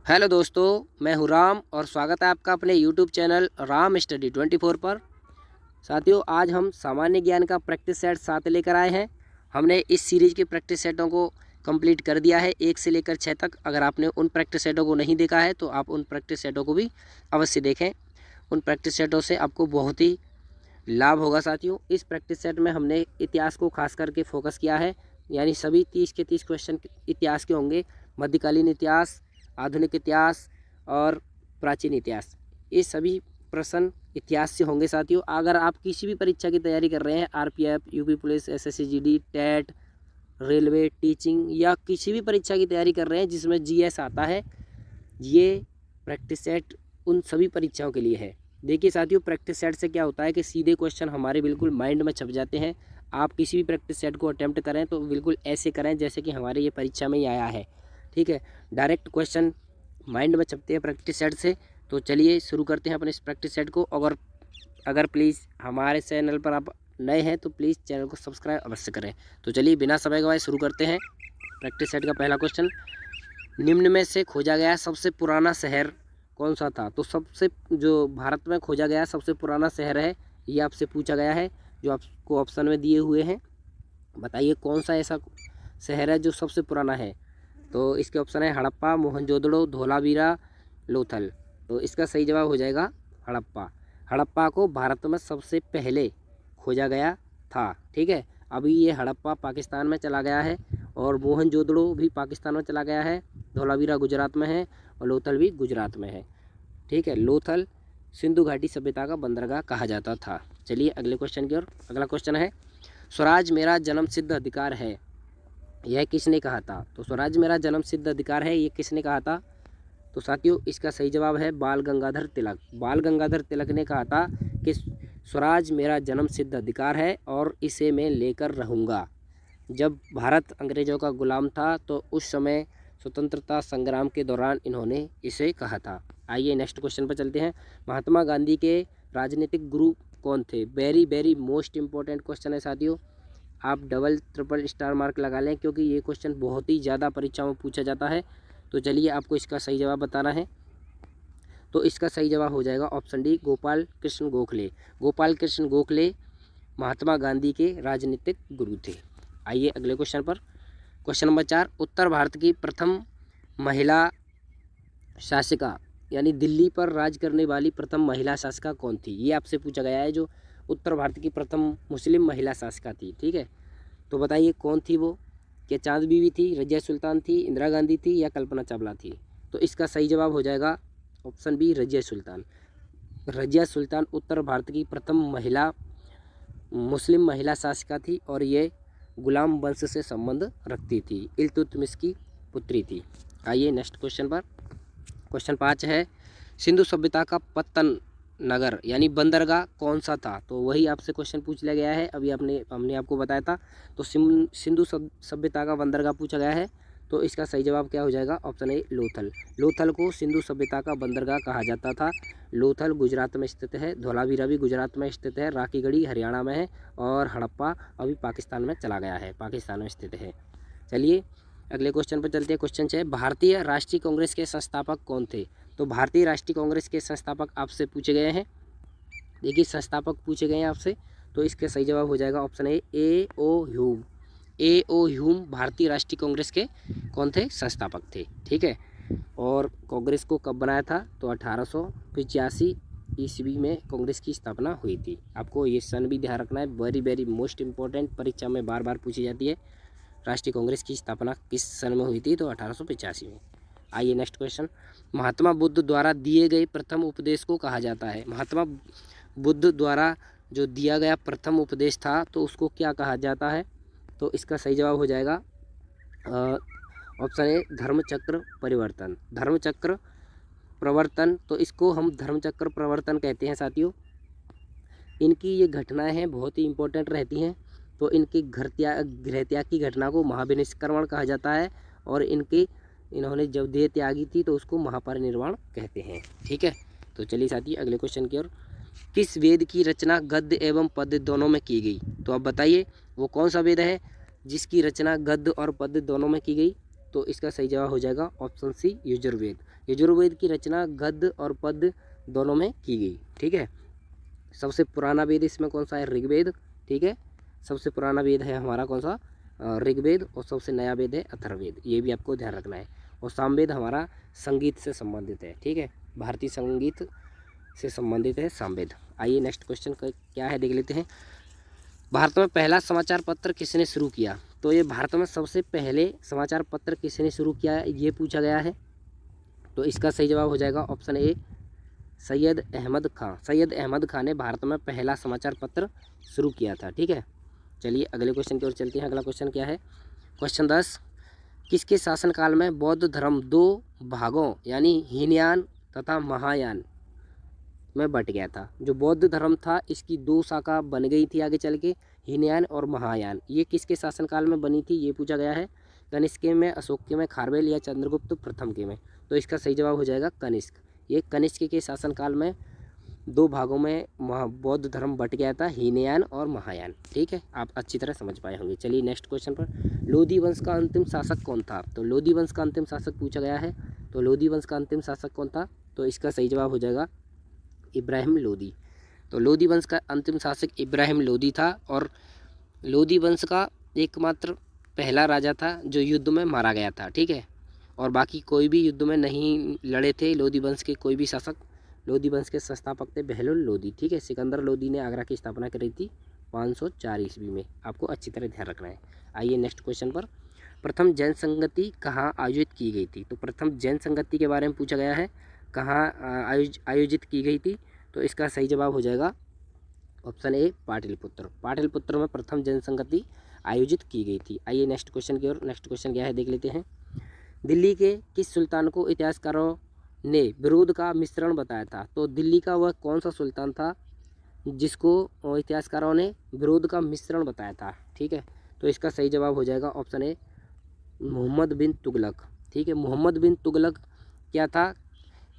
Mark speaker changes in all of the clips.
Speaker 1: Hello दोस्तों, मैं हूँ राम और स्वागत है आपका अपने यूट्यूब चैनल राम स्टडी 24 पर। साथियों, आज हम सामान्य ज्ञान का प्रैक्टिस सेट 7 लेकर आए हैं। हमने इस सीरीज़ के प्रैक्टिस सेटों को कंप्लीट कर दिया है 1 से लेकर 6 तक। अगर आपने उन प्रैक्टिस सेटों को नहीं देखा है तो आप उन प्रैक्टिस सेटों को भी अवश्य देखें। उन प्रैक्टिस सेटों से आपको बहुत ही लाभ होगा। साथियों, इस प्रैक्टिस सेट में हमने इतिहास को खास करके फोकस किया है, यानी सभी 30 के 30 क्वेश्चन इतिहास के होंगे। मध्यकालीन इतिहास, आधुनिक इतिहास और प्राचीन इतिहास, ये सभी प्रश्न इतिहास से होंगे। साथियों, अगर आप किसी भी परीक्षा की तैयारी कर रहे हैं, RPF, UP police, SSC GD, TET, railway, teaching या किसी भी परीक्षा की तैयारी कर रहे हैं जिसमें जीएस आता है, ये प्रैक्टिस सेट उन सभी परीक्षाओं के लिए है। देखिए साथियों, प्रैक्टिस सेट से क्या होता है कि सीधे क्वेश्चन हमारे बिल्कुल माइंड में छप जाते हैं। आप किसी भी प्रैक्टिस सेट को अटेम्प्ट करें तो बिल्कुल ऐसे करें जैसे कि हमारे ये परीक्षा में ही आया है। ठीक है, डायरेक्ट क्वेश्चन माइंड में छपते हैं प्रैक्टिस सेट से। तो चलिए शुरू करते हैं अपने इस प्रैक्टिस सेट को। अगर प्लीज़ हमारे चैनल पर आप नए हैं तो प्लीज़ चैनल को सब्सक्राइब अवश्य करें। तो चलिए बिना समय गवाए शुरू करते हैं। प्रैक्टिस सेट का पहला क्वेश्चन, निम्न में से खोजा गया सबसे पुराना शहर कौन सा था? तो सबसे जो भारत में खोजा गया सबसे पुराना शहर है, ये आपसे पूछा गया है, जो आपको ऑप्शन में दिए हुए हैं। बताइए कौन सा ऐसा शहर है जो सबसे पुराना है? तो इसके ऑप्शन है हड़प्पा, मोहनजोदड़ो, धोलावीरा, लोथल। तो इसका सही जवाब हो जाएगा हड़प्पा। हड़प्पा को भारत में सबसे पहले खोजा गया था। ठीक है, अभी ये हड़प्पा पाकिस्तान में चला गया है और मोहनजोदड़ो भी पाकिस्तान में चला गया है, धोलावीरा गुजरात में है और लोथल भी गुजरात में है। ठीक है, लोथल सिंधु घाटी सभ्यता का बंदरगाह कहा जाता था। चलिए अगले क्वेश्चन की ओर। अगला क्वेश्चन है, स्वराज मेरा जन्म सिद्ध अधिकार है, यह किसने कहा था? तो स्वराज मेरा जन्म सिद्ध अधिकार है, ये किसने कहा था? तो साथियों, इसका सही जवाब है बाल गंगाधर तिलक। बाल गंगाधर तिलक ने कहा था कि स्वराज मेरा जन्म सिद्ध अधिकार है और इसे मैं लेकर रहूँगा। जब भारत अंग्रेज़ों का गुलाम था तो उस समय स्वतंत्रता संग्राम के दौरान इन्होंने इसे कहा था। आइए नेक्स्ट क्वेश्चन पर चलते हैं। महात्मा गांधी के राजनीतिक गुरु कौन थे? Very very most important question है साथियों। आप डबल ट्रिपल स्टार मार्क लगा लें क्योंकि ये क्वेश्चन बहुत ही ज़्यादा परीक्षाओं में पूछा जाता है। तो चलिए आपको इसका सही जवाब बताना है। तो इसका सही जवाब हो जाएगा ऑप्शन डी, गोपाल कृष्ण गोखले। गोपाल कृष्ण गोखले महात्मा गांधी के राजनीतिक गुरु थे। आइए अगले क्वेश्चन पर। क्वेश्चन नंबर 4, उत्तर भारत की प्रथम महिला शासिका, यानी दिल्ली पर राज करने वाली प्रथम महिला शासिका कौन थी? ये आपसे पूछा गया है, जो उत्तर भारत की प्रथम मुस्लिम महिला शासिका थी। ठीक है, तो बताइए कौन थी वो? क्या चांद बीवी थी, रजिया सुल्तान थी, इंदिरा गांधी थी या कल्पना चावला थी? तो इसका सही जवाब हो जाएगा ऑप्शन बी, रजिया सुल्तान। रजिया सुल्तान उत्तर भारत की प्रथम मुस्लिम महिला शासिका थी और ये गुलाम वंश से संबंध रखती थी, इल्तुतमिश की पुत्री थी। आइए नेक्स्ट क्वेश्चन पर। क्वेश्चन 5 है, सिंधु सभ्यता का पत्तन नगर यानी बंदरगाह कौन सा था? तो वही आपसे क्वेश्चन पूछ लिया गया है, अभी हमने आपको बताया था। तो सिंधु सभ्यता का बंदरगाह पूछा गया है। तो इसका सही जवाब क्या हो जाएगा? ऑप्शन ए, लोथल। लोथल को सिंधु सभ्यता का बंदरगाह कहा जाता था। लोथल गुजरात में स्थित है, धौलावीरा भी गुजरात में स्थित है, राखीगढ़ी हरियाणा में है और हड़प्पा अभी पाकिस्तान में चला गया है, पाकिस्तान में स्थित है। चलिए अगले क्वेश्चन पर चलते हैं। क्वेश्चन 6, भारतीय राष्ट्रीय कांग्रेस के संस्थापक कौन थे? तो भारतीय राष्ट्रीय कांग्रेस के संस्थापक आपसे पूछे गए हैं। देखिए संस्थापक पूछे गए हैं आपसे, तो इसका सही जवाब हो जाएगा option A O Hume. A O Hume भारतीय राष्ट्रीय कांग्रेस के कौन थे? संस्थापक थे। ठीक है, और कांग्रेस को कब बनाया था? तो 1885 ईस्वी में कांग्रेस की स्थापना हुई थी। आपको ये सन भी ध्यान रखना है, वेरी वेरी मोस्ट इंपॉर्टेंट, परीक्षा में बार बार पूछी जाती है। राष्ट्रीय कांग्रेस की स्थापना किस सन में हुई थी? तो 1885 में। आइए नेक्स्ट क्वेश्चन, महात्मा बुद्ध द्वारा दिए गए प्रथम उपदेश को कहा जाता है? महात्मा बुद्ध द्वारा जो दिया गया प्रथम उपदेश था तो उसको क्या कहा जाता है? तो इसका सही जवाब हो जाएगा ऑप्शन ए, धर्मचक्र परिवर्तन। धर्मचक्र प्रवर्तन, तो इसको हम धर्मचक्र प्रवर्तन कहते हैं साथियों। इनकी ये घटनाएं हैं बहुत ही इंपॉर्टेंट रहती हैं। तो इनकी गृह त्याग की घटना को महाविनिष्क्रमण कहा जाता है और इन्होंने जब देह त्यागी थी तो उसको महापरिनिर्वाण कहते हैं। ठीक है, तो चलिए साथी अगले क्वेश्चन की ओर। किस वेद की रचना गद्य एवं पद्य दोनों में की गई? तो आप बताइए वो कौन सा वेद है जिसकी रचना गद्य और पद्य दोनों में की गई? तो इसका सही जवाब हो जाएगा ऑप्शन सी यजुर्वेद। यजुर्वेद की रचना गद्य और पद्य दोनों में की गई। ठीक है, सबसे पुराना वेद इसमें कौन सा है? ऋग्वेद। ठीक है, सबसे पुराना वेद है हमारा कौन सा? ऋग्वेद। और सबसे नया वेद है अथर्ववेद, ये भी आपको ध्यान रखना है। और सामवेद हमारा संगीत से संबंधित है। ठीक है, भारतीय संगीत से संबंधित है सामवेद। आइए नेक्स्ट क्वेश्चन क्या है देख लेते हैं। भारत में पहला समाचार पत्र किसने शुरू किया? तो ये भारत में सबसे पहले समाचार पत्र किसने शुरू किया ये पूछा गया है। तो इसका सही जवाब हो जाएगा ऑप्शन ए सैयद अहमद खां। सैयद अहमद खां ने भारत में पहला समाचार पत्र शुरू किया था। ठीक है, चलिए अगले क्वेश्चन की ओर चलते हैं। अगला क्वेश्चन क्या है? क्वेश्चन 10, किसके शासनकाल में बौद्ध धर्म दो भागों यानी हीनयान तथा महायान में बट गया था? जो बौद्ध धर्म था इसकी दो शाखा बन गई थी आगे चल के, हीनयान और महायान। ये किसके शासनकाल में बनी थी ये पूछा गया है। कनिष्क के में, अशोक के में, खारवेल या चंद्रगुप्त प्रथम के में? तो इसका सही जवाब हो जाएगा कनिष्क। ये कनिष्क के शासनकाल में दो भागों में बौद्ध धर्म बट गया था, हीनयान और महायान। ठीक है, आप अच्छी तरह समझ पाए होंगे। चलिए नेक्स्ट क्वेश्चन पर, लोधी वंश का अंतिम शासक कौन था? तो लोधी वंश का अंतिम शासक पूछा गया है। तो लोधी वंश का अंतिम शासक कौन था? तो इसका सही जवाब हो जाएगा इब्राहिम लोदी। तो लोधी वंश का अंतिम शासक इब्राहिम लोदी था और लोधी वंश का एकमात्र पहला राजा था जो युद्ध में मारा गया था। ठीक है, और बाकी कोई भी युद्ध में नहीं लड़े थे लोधी वंश के कोई भी शासक। लोधी वंश के संस्थापक थे बहलोल लोदी। ठीक है, सिकंदर लोदी ने आगरा की स्थापना करी थी 504 ईस्वी में। आपको अच्छी तरह ध्यान रखना है। आइए नेक्स्ट क्वेश्चन पर, प्रथम जैन संगति कहाँ आयोजित की गई थी? तो प्रथम जैन संगति के बारे में पूछा गया है, कहाँ आयोजित की गई थी? तो इसका सही जवाब हो जाएगा ऑप्शन ए पाटलिपुत्र। पाटलिपुत्र में प्रथम जैन संगति आयोजित की गई थी। आइए नेक्स्ट क्वेश्चन की ओर। नेक्स्ट क्वेश्चन क्या है देख लेते हैं। दिल्ली के किस सुल्तान को इतिहासकारों ने विरोध का मिश्रण बताया था? तो दिल्ली का वह कौन सा सुल्तान था जिसको इतिहासकारों ने विरोध का मिश्रण बताया था? ठीक है, तो इसका सही जवाब हो जाएगा ऑप्शन ए मोहम्मद बिन तुगलक। ठीक है, मोहम्मद बिन तुगलक क्या था?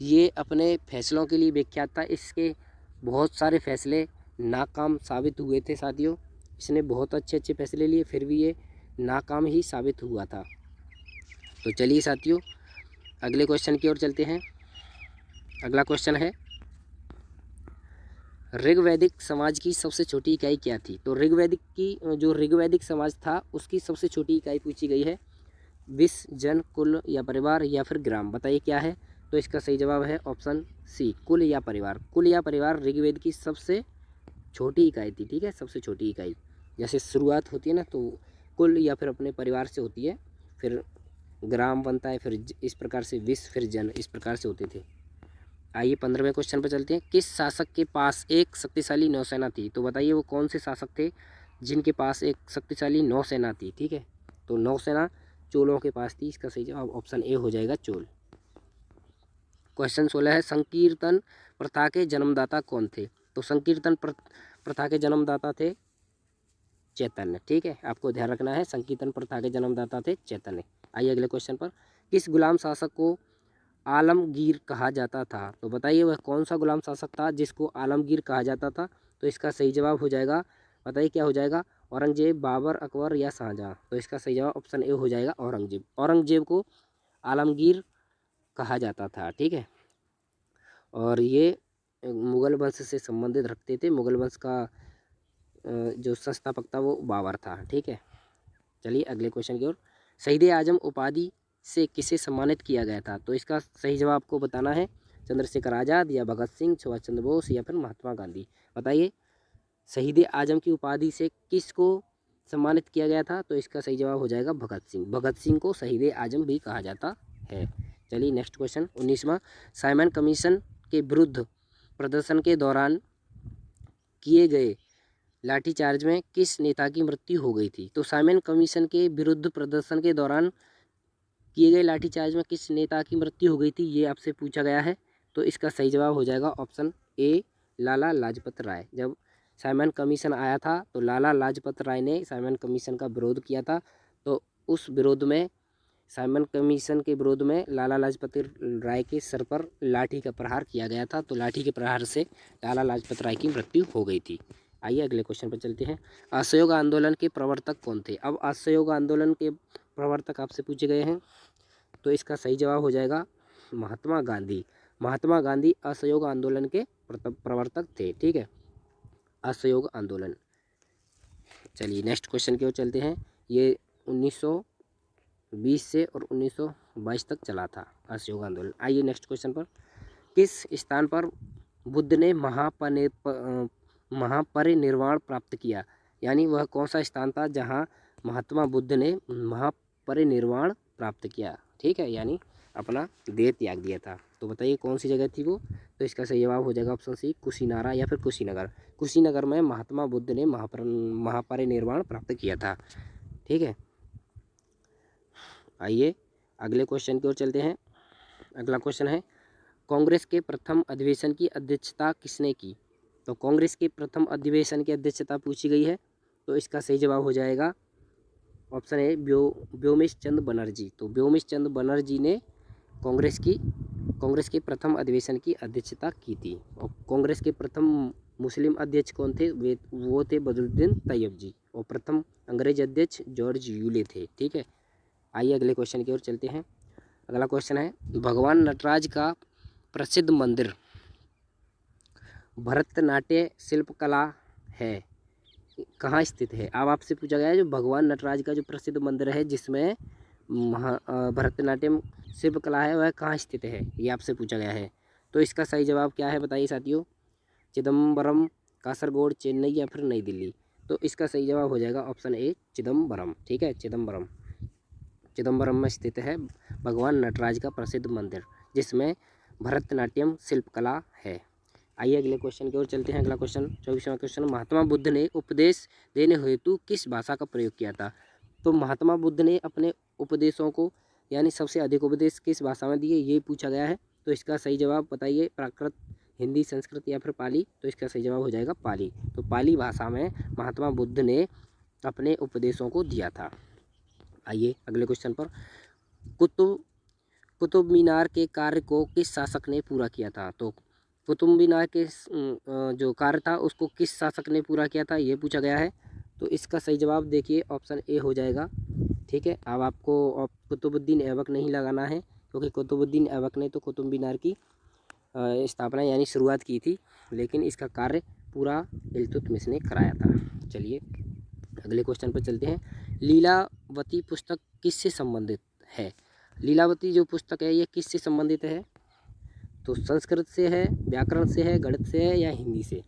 Speaker 1: ये अपने फैसलों के लिए विख्यात था। इसके बहुत सारे फैसले नाकाम साबित हुए थे साथियों। इसने बहुत अच्छे अच्छे फैसले लिए फिर भी ये नाकाम ही साबित हुआ था। तो चलिए साथियों अगले क्वेश्चन की ओर चलते हैं। अगला क्वेश्चन है, ऋग्वैदिक समाज की सबसे छोटी इकाई क्या थी? तो ऋग्वैदिक समाज था उसकी सबसे छोटी इकाई पूछी गई है। विश्व, जन, कुल या परिवार या फिर ग्राम? बताइए क्या है? तो इसका सही जवाब है ऑप्शन सी कुल या परिवार। कुल या परिवार ऋग्वेद की सबसे छोटी इकाई थी। ठीक है, सबसे छोटी इकाई। जैसे शुरुआत होती है ना तो कुल या फिर अपने परिवार से होती है, फिर ग्राम बनता है, फिर इस प्रकार से विश्व, फिर जन, इस प्रकार से होते थे। आइए 15वें क्वेश्चन पर चलते हैं। किस शासक के पास एक शक्तिशाली नौसेना थी? तो बताइए वो कौन से शासक थे जिनके पास एक शक्तिशाली नौसेना थी? ठीक है, तो नौसेना चोलों के पास थी। इसका सही जवाब ऑप्शन ए हो जाएगा चोल। क्वेश्चन 16 है, संकीर्तन प्रथा के जन्मदाता कौन थे? तो संकीर्तन प्रथा के जन्मदाता थे चैतन्य। ठीक है, आपको ध्यान रखना है, संकीर्तन प्रथा के जन्मदाता थे चैतन्य। आइए अगले क्वेश्चन पर, किस गुलाम शासक को आलमगीर कहा जाता था? तो बताइए वह कौन सा गुलाम शासक था जिसको आलमगीर कहा जाता था? तो इसका सही जवाब हो जाएगा, बताइए क्या हो जाएगा? औरंगजेब, बाबर, अकबर या शाहजहाँ? तो इसका सही जवाब ऑप्शन ए हो जाएगा औरंगजेब। औरंगजेब को आलमगीर कहा जाता था। ठीक है, और ये मुगल वंश से संबंधित रखते थे। मुगल वंश का जो संस्थापक था वो बाबर था। ठीक है, चलिए अगले क्वेश्चन की ओर। शहीद आजम उपाधि से किसे सम्मानित किया गया था? तो इसका सही जवाब आपको बताना है, चंद्रशेखर आज़ाद या भगत सिंह, सुभाष चंद्र बोस या फिर महात्मा गांधी? बताइए शहीद आजम की उपाधि से किसको सम्मानित किया गया था? तो इसका सही जवाब हो जाएगा भगत सिंह। भगत सिंह को शहीद आजम भी कहा जाता है। चलिए नेक्स्ट क्वेश्चन 19वां, साइमन कमीशन के विरुद्ध प्रदर्शन के दौरान किए गए लाठीचार्ज में किस नेता की मृत्यु हो गई थी? तो साइमन कमीशन के विरुद्ध प्रदर्शन के दौरान किए गए लाठीचार्ज में किस नेता की मृत्यु हो गई थी ये आपसे पूछा गया है। तो इसका सही जवाब हो जाएगा ऑप्शन ए लाला लाजपत राय। जब साइमन कमीशन आया था तो लाला लाजपत राय ने साइमन कमीशन का विरोध किया था। तो उस विरोध में, साइमन कमीशन के विरोध में लाला लाजपत राय के सर पर लाठी का प्रहार किया गया था। तो लाठी के प्रहार से लाला लाजपत राय की मृत्यु हो गई थी। आइए अगले क्वेश्चन पर चलते हैं। असहयोग आंदोलन के प्रवर्तक कौन थे? अब असहयोग आंदोलन के प्रवर्तक आपसे पूछे गए हैं। तो इसका सही जवाब हो जाएगा महात्मा गांधी। महात्मा गांधी असहयोग आंदोलन के प्रवर्तक थे। ठीक है, असहयोग आंदोलन। चलिए नेक्स्ट क्वेश्चन की ओर चलते हैं। ये 1920 से और 1922 तक चला था असहयोग आंदोलन। आइए नेक्स्ट क्वेश्चन पर। किस स्थान पर बुद्ध ने महापरिनिर्वाण प्राप्त किया? यानी वह कौन सा स्थान था जहाँ महात्मा बुद्ध ने महापरिनिर्वाण प्राप्त किया? ठीक है, यानी अपना देह त्याग दिया था। तो बताइए कौन सी जगह थी वो? तो इसका सही जवाब हो जाएगा ऑप्शन सी, कुशीनारा या फिर कुशीनगर। कुशीनगर में महात्मा बुद्ध ने महापरिनिर्वाण प्राप्त किया था। ठीक है, आइए अगले क्वेश्चन की ओर चलते हैं। अगला क्वेश्चन है, कांग्रेस के प्रथम अधिवेशन की अध्यक्षता किसने की? तो कांग्रेस के प्रथम अधिवेशन की अध्यक्षता पूछी गई है। तो इसका सही जवाब हो जाएगा ऑप्शन है व्योमेश चंद्र बनर्जी। तो व्योमेश चंद्र बनर्जी ने कांग्रेस के प्रथम अधिवेशन की अध्यक्षता की थी। और कांग्रेस के प्रथम मुस्लिम अध्यक्ष कौन थे? वो थे बदरुद्दीन तैयब जी। और प्रथम अंग्रेज अध्यक्ष जॉर्ज यूले थे। ठीक है, आइए अगले क्वेश्चन की ओर चलते हैं। अगला क्वेश्चन है, भगवान नटराज का प्रसिद्ध मंदिर भरतनाट्य शिल्पकला है कहाँ स्थित है? अब आपसे पूछा गया है जो भगवान नटराज का जो प्रसिद्ध मंदिर है जिसमें भरतनाट्यम शिल्पकला है वह कहाँ स्थित है, ये आपसे पूछा गया है। तो इसका सही जवाब क्या है बताइए साथियों? चिदम्बरम, कासरगोड, चेन्नई या फिर नई दिल्ली? तो इसका सही जवाब हो जाएगा ऑप्शन ए, चिदम्बरम। ठीक है, चिदम्बरम में स्थित है भगवान नटराज का प्रसिद्ध मंदिर जिसमें भरतनाट्यम शिल्पकला है। आइए अगले क्वेश्चन की ओर चलते हैं। अगला क्वेश्चन 24वां क्वेश्चन, महात्मा बुद्ध ने उपदेश देने हेतु किस भाषा का प्रयोग किया था? तो महात्मा बुद्ध ने अपने उपदेशों को यानी सबसे अधिक उपदेश किस भाषा में दिए, ये पूछा गया है। तो इसका सही जवाब बताइए, प्राकृत, हिंदी, संस्कृत या फिर पाली? तो इसका सही जवाब हो जाएगा पाली। तो पाली भाषा में महात्मा बुद्ध ने अपने उपदेशों को दिया था। आइए अगले क्वेश्चन पर, कुतुब मीनार के कार्य को किस शासक ने पूरा किया था? तो कुतुब मीनार के जो कार्य था उसको किस शासक ने पूरा किया था, ये पूछा गया है। तो इसका सही जवाब देखिए ऑप्शन ए हो जाएगा। ठीक है, अब आपको कुतुबुद्दीन ऐबक नहीं लगाना है क्योंकि कुतुबुद्दीन ऐबक ने तो कुतुब मीनार की स्थापना यानी शुरुआत की थी, लेकिन इसका कार्य पूरा इल्तुतमिश ने कराया था। चलिए अगले क्वेश्चन पर चलते हैं। लीलावती पुस्तक किससे संबंधित है? लीलावती जो पुस्तक है ये किससे संबंधित है? तो संस्कृत से है, व्याकरण से है, गणित से है या हिंदी से?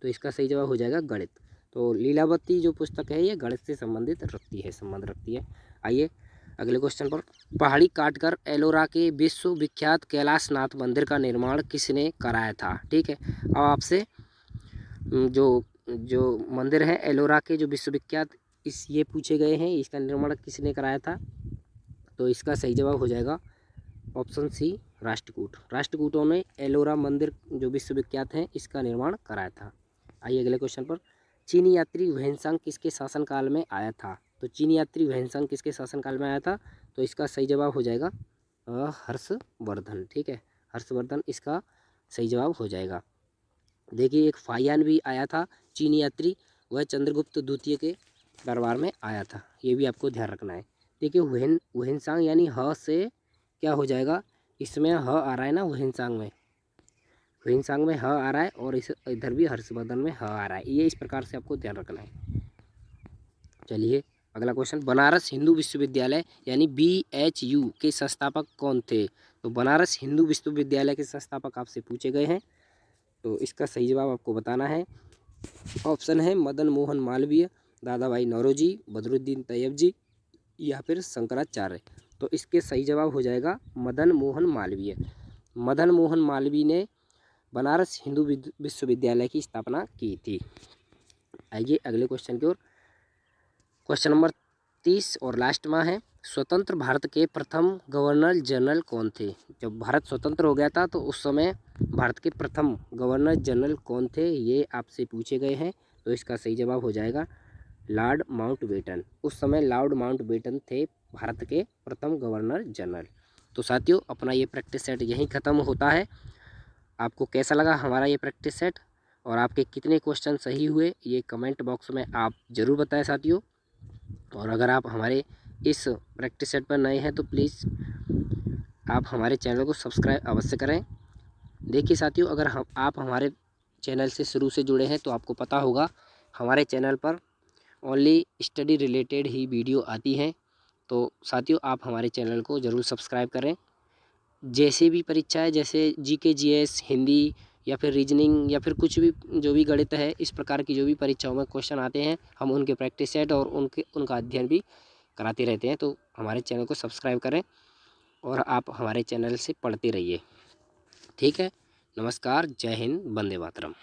Speaker 1: तो इसका सही जवाब हो जाएगा गणित। तो लीलावती जो पुस्तक है ये गणित से संबंध रखती है। आइए अगले क्वेश्चन पर, पहाड़ी काटकर एलोरा के विश्वविख्यात कैलाशनाथ मंदिर का निर्माण किसने कराया था? ठीक है, अब आपसे जो मंदिर है एलोरा के जो विश्वविख्यात ये पूछे गए हैं, इसका निर्माण किसने कराया था? तो इसका सही जवाब हो जाएगा ऑप्शन सी, राष्ट्रकूट। राष्ट्रकूटों ने एलोरा मंदिर जो विश्वविख्यात है इसका निर्माण कराया था। आइए अगले क्वेश्चन पर, चीनी यात्री ह्वेनसांग किसके शासनकाल में आया था? तो चीनी यात्री ह्वेनसांग किसके शासनकाल में आया था? तो इसका सही जवाब हो जाएगा हर्षवर्धन। ठीक है, हर्षवर्धन इसका सही जवाब हो जाएगा। देखिए एक फाहियान भी आया था चीनी यात्री, वह चंद्रगुप्त द्वितीय के दरबार में आया था, ये भी आपको ध्यान रखना है। देखिए ह्वेनसांग यानी ह से क्या हो जाएगा, इसमें ह आ रहा है ना, ह्वेनसांग में ह आ रहा है और इस इधर भी हर्षवर्धन में ह आ रहा है, ये इस प्रकार से आपको ध्यान रखना है। चलिए अगला क्वेश्चन, बनारस हिंदू विश्वविद्यालय यानी BHU के संस्थापक कौन थे? तो बनारस हिंदू विश्वविद्यालय के संस्थापक आपसे पूछे गए हैं। तो इसका सही जवाब आपको बताना है। ऑप्शन है मदन मोहन मालवीय, दादा भाई नौरोजी, बदरुद्दीन तैयब जी या फिर शंकराचार्य। तो इसके सही जवाब हो जाएगा मदन मोहन मालवीय। मदन मोहन मालवीय ने बनारस हिंदू विश्वविद्यालय की स्थापना की थी। आइए अगले क्वेश्चन की ओर। क्वेश्चन नंबर 30 और लास्ट में है, स्वतंत्र भारत के प्रथम गवर्नर जनरल कौन थे? जब भारत स्वतंत्र हो गया था तो उस समय भारत के प्रथम गवर्नर जनरल कौन थे, ये आपसे पूछे गए हैं। तो इसका सही जवाब हो जाएगा लॉर्ड माउंटबेटन। उस समय लॉर्ड माउंटबेटन थे भारत के प्रथम गवर्नर जनरल। तो साथियों अपना ये प्रैक्टिस सेट यहीं ख़त्म होता है। आपको कैसा लगा हमारा ये प्रैक्टिस सेट और आपके कितने क्वेश्चन सही हुए ये कमेंट बॉक्स में आप ज़रूर बताएं साथियों। और अगर आप हमारे इस प्रैक्टिस सेट पर नए हैं तो प्लीज़ आप हमारे चैनल को सब्सक्राइब अवश्य करें। देखिए साथियों, अगर आप हमारे चैनल से शुरू से जुड़े हैं तो आपको पता होगा हमारे चैनल पर ओनली स्टडी रिलेटेड ही वीडियो आती हैं। तो साथियों, आप हमारे चैनल को ज़रूर सब्सक्राइब करें। जैसे भी परीक्षाएं, जैसे जीके जीएस, हिंदी या फिर रीजनिंग या फिर कुछ भी जो भी गणित है, इस प्रकार की जो भी परीक्षाओं में क्वेश्चन आते हैं, हम उनके प्रैक्टिस सेट और उनका अध्ययन भी कराते रहते हैं। तो हमारे चैनल को सब्सक्राइब करें और आप हमारे चैनल से पढ़ते रहिए। ठीक है, नमस्कार, जय हिंद, वंदे मातरम।